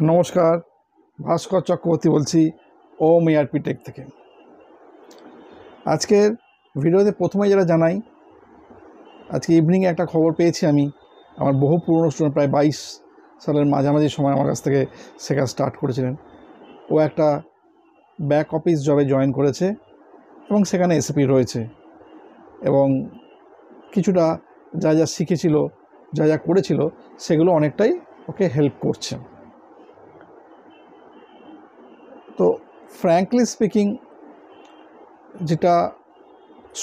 নমস্কার, ভাস্কর চক্রবর্তী বলছি ওম ARP take থেকে। আজকের ভিডিওতে প্রথমে যেটা জানাই, আজকে ইভিনিংয়ে একটা খবর পেয়েছি আমি। আমার বহু পুরনো স্টুডেন্ট, প্রায় 22 সালের মাঝামাঝি সময় আমার কাছ থেকে শেখা স্টার্ট করেছিলেন। ও একটা ব্যাক অফিস জবে জয়েন করেছে এবং সেখানে এসএপি রয়েছে, এবং কিছুটা যা যা শিখেছিল, যা যা করেছিল, সেগুলো অনেকটাই ওকে হেল্প করছে। তো ফ্র্যাঙ্কলি স্পিকিং, যেটা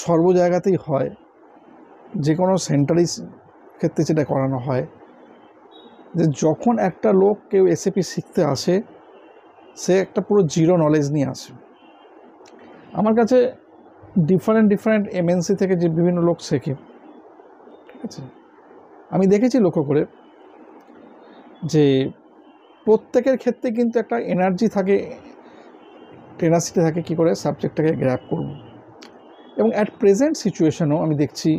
সর্ব জায়গাতেই হয়, যে কোনো সেন্টারি ক্ষেত্রে যেটা করানো হয়, যে যখন একটা লোক কেউ এসএপি শিখতে আসে, সে একটা পুরো জিরো নলেজ নিয়ে আসে। আমার কাছে ডিফারেন্ট এমএনসি থেকে যে বিভিন্ন লোক শেখে, ঠিক আছে, আমি দেখেছি লক্ষ্য করে যে প্রত্যেকের ক্ষেত্রে কিন্তু একটা এনার্জি থাকে, টেনাসিটি থাকে কী করে সাবজেক্টটাকে গ্র্যাব করব। এবং অ্যাট প্রেজেন্ট সিচুয়েশনও আমি দেখছি,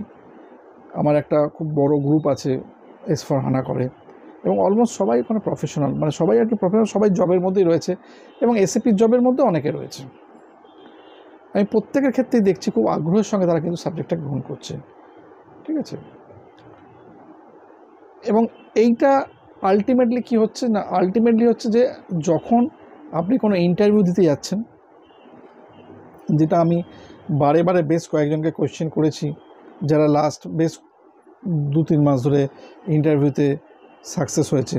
আমার একটা খুব বড় গ্রুপ আছে S/4HANA করে, এবং অলমোস্ট সবাই ওখানে প্রফেশনাল, মানে সবাই আর কি প্রফেশনাল, সবাই জবের মধ্যেই রয়েছে, এবং এসএপির জবের মধ্যে অনেকে রয়েছে। আমি প্রত্যেকের ক্ষেত্রেই দেখছি খুব আগ্রহের সঙ্গে তারা কিন্তু সাবজেক্টটা গ্রহণ করছে, ঠিক আছে। এবং এইটা আলটিমেটলি কি হচ্ছে না, আলটিমেটলি হচ্ছে যে যখন আপনি কোনো ইন্টারভিউ দিতে যাচ্ছেন, যেটা আমি বারে বারে বেশ কয়েকজনকে কোয়েশ্চেন করেছি, যারা লাস্ট বেশ 2-3 মাস ধরে ইন্টারভিউতে সাকসেস হয়েছে,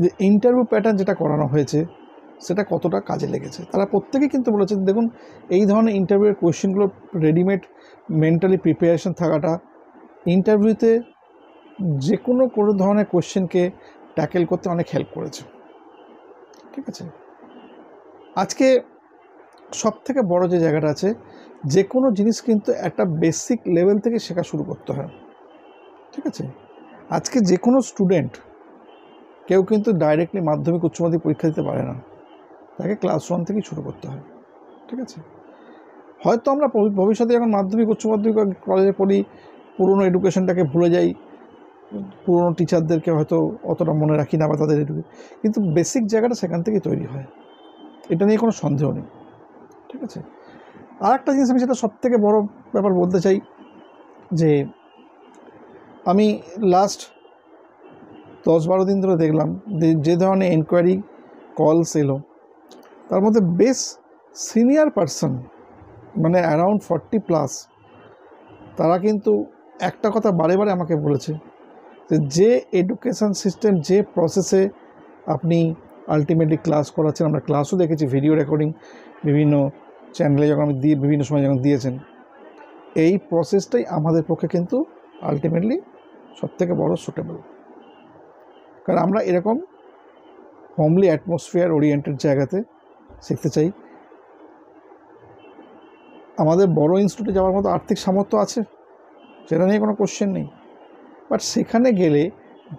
যে ইন্টারভিউ প্যাটার্ন যেটা করানো হয়েছে সেটা কতটা কাজে লেগেছে। তারা প্রত্যেকেই কিন্তু বলেছে, দেখুন এই ধরনের ইন্টারভিউয়ের কোয়েশ্চেনগুলো রেডিমেড মেন্টালি প্রিপারেশন থাকাটা ইন্টারভিউতে যে কোনো ধরনের কোয়েশ্চেনকে ট্যাকেল করতে অনেক হেল্প করেছে, ঠিক আছে। আজকে সবথেকে বড় যে জায়গাটা আছে, যে কোনো জিনিস কিন্তু একটা বেসিক লেভেল থেকে শেখা শুরু করতে হয়, ঠিক আছে। আজকে যে কোনো স্টুডেন্ট, কেউ কিন্তু ডাইরেক্টলি মাধ্যমিক উচ্চ মাধ্যমিক পরীক্ষা দিতে পারে না, তাকে ক্লাস 1 থেকেই শুরু করতে হয়, ঠিক আছে। হয়তো আমরা ভবিষ্যতে যখন মাধ্যমিক উচ্চ মাধ্যমিক কলেজে পড়ি, পুরনো এডুকেশনটাকে ভুলে যাই, পুরনো টিচারদেরকে হয়তো অতটা মনে রাখি না, বা তাদের কিন্তু বেসিক জায়গাটা সেখান থেকেই তৈরি হয়, এটা নিয়ে কোনো সন্দেহ নেই, ঠিক আছে। আর একটা জিনিস আমি সেটা সবথেকে বড় ব্যাপার বলতে চাই, যে আমি লাস্ট 10-12 দিন ধরে দেখলাম যে ধরনের এনকোয়ারি কলস এলো, তার মধ্যে বেশ সিনিয়র পারসন, মানে অ্যারাউন্ড 40+, তারা কিন্তু একটা কথা বারে বারে আমাকে বলেছে, যে এডুকেশান সিস্টেম, যে প্রসেসে আপনি আলটিমেটলি ক্লাস করাচ্ছেন, আমরা ক্লাসও দেখেছি, ভিডিও রেকর্ডিং বিভিন্ন চ্যানেলে যখন আমি বিভিন্ন সময় যখন দিয়েছেন, এই প্রসেসটাই আমাদের পক্ষে কিন্তু আলটিমেটলি সবথেকে বড় সুটেবল। কারণ আমরা এরকম হোমলি অ্যাটমসফিয়ার ওরিয়েন্টেড জায়গাতে শিখতে চাই। আমাদের বড় ইনস্টিটিউটে যাওয়ার মতো আর্থিক সামর্থ্য আছে, সেটা নিয়ে কোনো কোশ্চেন নেই, বাট সেখানে গেলে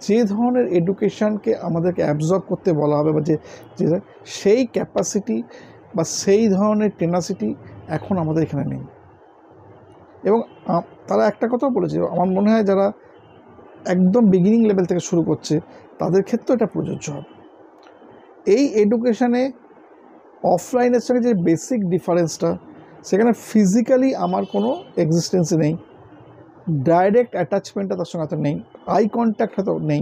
যে ধরনের এডুকেশানকে আমাদেরকে অ্যাবজর্ব করতে বলা হবে, বা যে সেই ক্যাপাসিটি বা সেই ধরনের টেনাসিটি এখন আমাদের এখানে নেই। এবং তারা একটা কথাও বলেছে, আমার মনে হয় যারা একদম বিগিনিং লেভেল থেকে শুরু করছে, তাদের ক্ষেত্রেও এটা প্রযোজ্য হবে। এই এডুকেশানে অফলাইনের সঙ্গে যে বেসিক ডিফারেন্সটা, সেখানে ফিজিক্যালি আমার কোনো এক্সিস্টেন্সই নেই, ডাইরেক্ট অ্যাটাচমেন্টটা তার সঙ্গে হয়তো নেই, আই কন্ট্যাক্ট হয়তো নেই,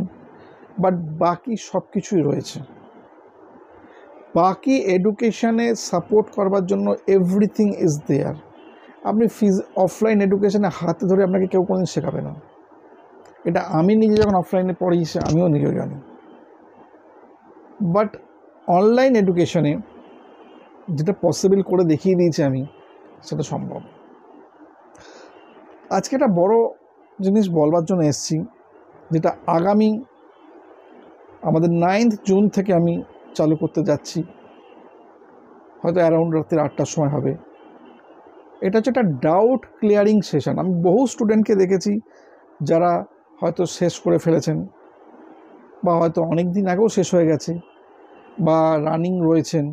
বাট বাকি সব কিছুই রয়েছে। বাকি এডুকেশানে সাপোর্ট করবার জন্য এভরিথিং ইজ দেয়ার। আপনি অফলাইন এডুকেশানে হাতে ধরে আপনাকে কেউ কোনোদিন শেখাবে না, এটা আমি নিজে যখন অফলাইনে পড়িয়েছি আমিও নিজেও জানি। বাট অনলাইন এডুকেশনে যেটা পসিবল করে দেখিয়ে দিয়েছি আমি, সেটা সম্ভব। আজকে একটা বড় জিনিস বলবার জন্য এসেছি, যেটা আগামী আমাদের 9th জুন থেকে আমি চালু করতে যাচ্ছি, হয়তো অ্যারাউন্ড রাত্রি 8টার সময় হবে। এটা হচ্ছে একটা ডাউট ক্লিয়ারিং সেশন। আমি বহু স্টুডেন্টকে দেখেছি যারা হয়তো শেষ করে ফেলেছেন, বা হয়তো অনেক দিন আগেও শেষ হয়ে গেছে, বা রানিং রয়েছেন,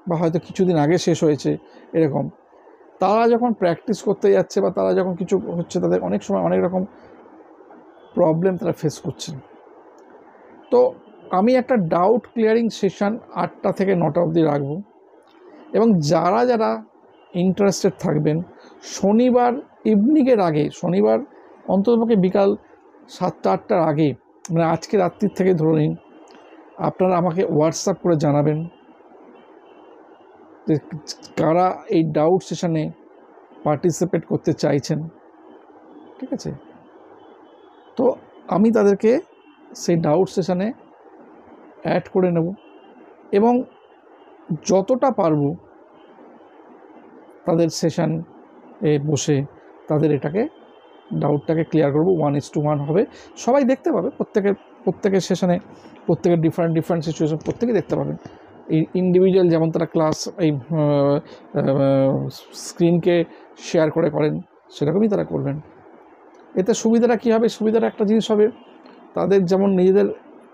বা হয়তো কিছুদিন আগে শেষ হয়েছে, এরকম। তারা যখন প্র্যাকটিস করতে যাচ্ছে, বা তারা যখন কিছু হচ্ছে, তাদের অনেক সময় অনেক রকম প্রবলেম তারা ফেস করছেন। তো আমি একটা ডাউট ক্লিয়ারিং সেশন 8টা থেকে 9টা অবধি রাখবো, এবং যারা যারা ইন্টারেস্টেড থাকবেন শনিবার ইভিনিংয়ের আগে, শনিবার অন্ততপক্ষে বিকাল 7টা 8টার আগে, মানে আজকে রাত্রির থেকে ধরে নিন, আপনারা আমাকে হোয়াটসঅ্যাপ করে জানাবেন যে কারা এই ডাউট সেশনে পার্টিসিপেট করতে চাইছেন। ঠিক আছে, তো আমি তাদেরকে সেই ডাউট সেশনে অ্যাড করে নেব, এবং যতটা পারবো তাদের সেশানে বসে তাদের এটাকে ডাউটটাকে ক্লিয়ার করবো। 1:1 হবে, সবাই দেখতে পাবে, প্রত্যেকের সেশনে প্রত্যেকের ডিফারেন্ট সিচুয়েশন প্রত্যেকেই দেখতে পাবেন। এই ইন্ডিভিজুয়াল যেমন তারা ক্লাস এই স্ক্রিনকে শেয়ার করেন, সেরকমই তারা করবেন। এতে সুবিধাটা কী হবে? সুবিধাটা একটা জিনিস হবে, তাদের যেমন নিজেদের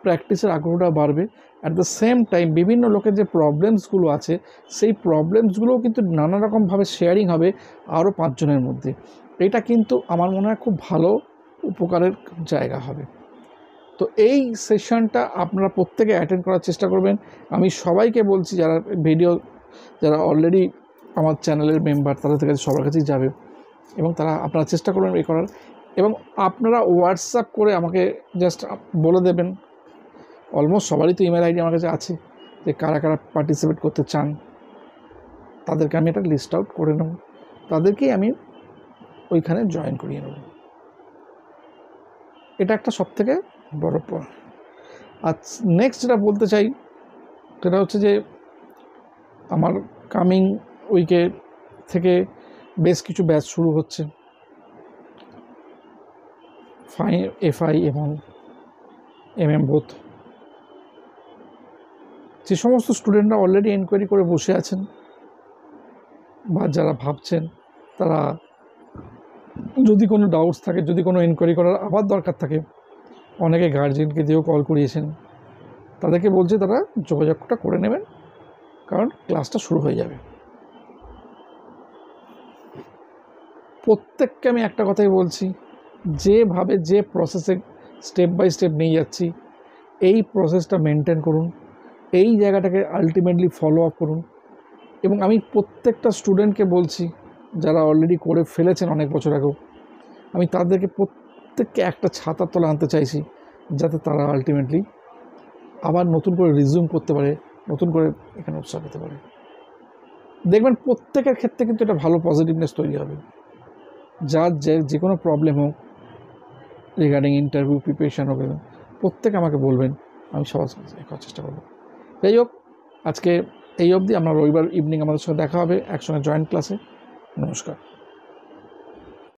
প্র্যাকটিসের আগ্রহটা বাড়বে, অ্যাট দ্য সেম টাইম বিভিন্ন লোকের যে প্রবলেমসগুলো আছে সেই প্রবলেমসগুলোও কিন্তু নানা রকমভাবে শেয়ারিং হবে আরও 5 জনের মধ্যে। এটা কিন্তু আমার মনে হয় খুব ভালো উপকারের জায়গা হবে। তো এই সেশনটা আপনারা প্রত্যেকে অ্যাটেন্ড করার চেষ্টা করবেন। আমি সবাইকে বলছি, যারা অলরেডি আমার চ্যানেলের মেম্বার, তাদের কাছে সবার কাছেই যাবে, এবং আপনারা চেষ্টা করবেন এই করার, এবং আপনারা হোয়াটসঅ্যাপ করে আমাকে জাস্ট বলে দেবেন। অলমোস্ট সবারই তো ইমেল আইডি আমার কাছে আছে, যে কারা কারা পার্টিসিপেট করতে চান, তাদেরকে আমি একটা লিস্ট আউট করে নেব, তাদেরকেই আমি ওইখানে জয়েন করিয়ে নেব। এটা একটা সবথেকে বড় পয়েন্ট। আর নেক্সট যেটা বলতে চাই সেটা হচ্ছে যে আমার কামিং উইকে থেকে বেশ কিছু ব্যাচ শুরু হচ্ছে, FI এবং MM বোথ। যে সমস্ত স্টুডেন্টরা অলরেডি এনকোয়ারি করে বসে আছেন বা যারা ভাবছেন, তারা যদি কোনো ডাউটস থাকে, যদি কোনো এনকোয়ারি করার আবার দরকার থাকে, অনেকে গার্জিয়ানকে দিয়েও কল করিয়েছেন, তাদেরকে বলছে তারা যোগাযোগটা করে নেবেন, কারণ ক্লাসটা শুরু হয়ে যাবে। প্রত্যেককে আমি একটা কথাই বলছি, যেভাবে যে প্রসেসে স্টেপ বাই স্টেপ নিয়ে যাচ্ছি, এই প্রসেসটা মেনটেন করুন, এই জায়গাটাকে আলটিমেটলি ফলো আপ করুন। এবং আমি প্রত্যেকটা স্টুডেন্টকে বলছি, যারা অলরেডি করে ফেলেছেন অনেক বছর আগেও, আমি তাদেরকে প্রত্যেককে একটা ছাতার তলে আনতে চাইছি, যাতে তারা আলটিমেটলি আবার নতুন করে রিজিউম করতে পারে, নতুন করে এখানে উৎসাহ পেতে পারে। দেখবেন প্রত্যেকের ক্ষেত্রে কিন্তু এটা ভালো পজিটিভনেস তৈরি হবে। যার যে কোনো প্রবলেম হোক, রিগার্ডিং ইন্টারভিউ প্রিপারেশান হবে, প্রত্যেকে আমাকে বলবেন, আমি সবার সাথে করার চেষ্টা করব। যাই হোক, আজকে এই অবধি। আমরা রবিবার ইভিনিং আমাদের সঙ্গে দেখা হবে একসঙ্গে জয়েন্ট ক্লাসে। নমস্কার।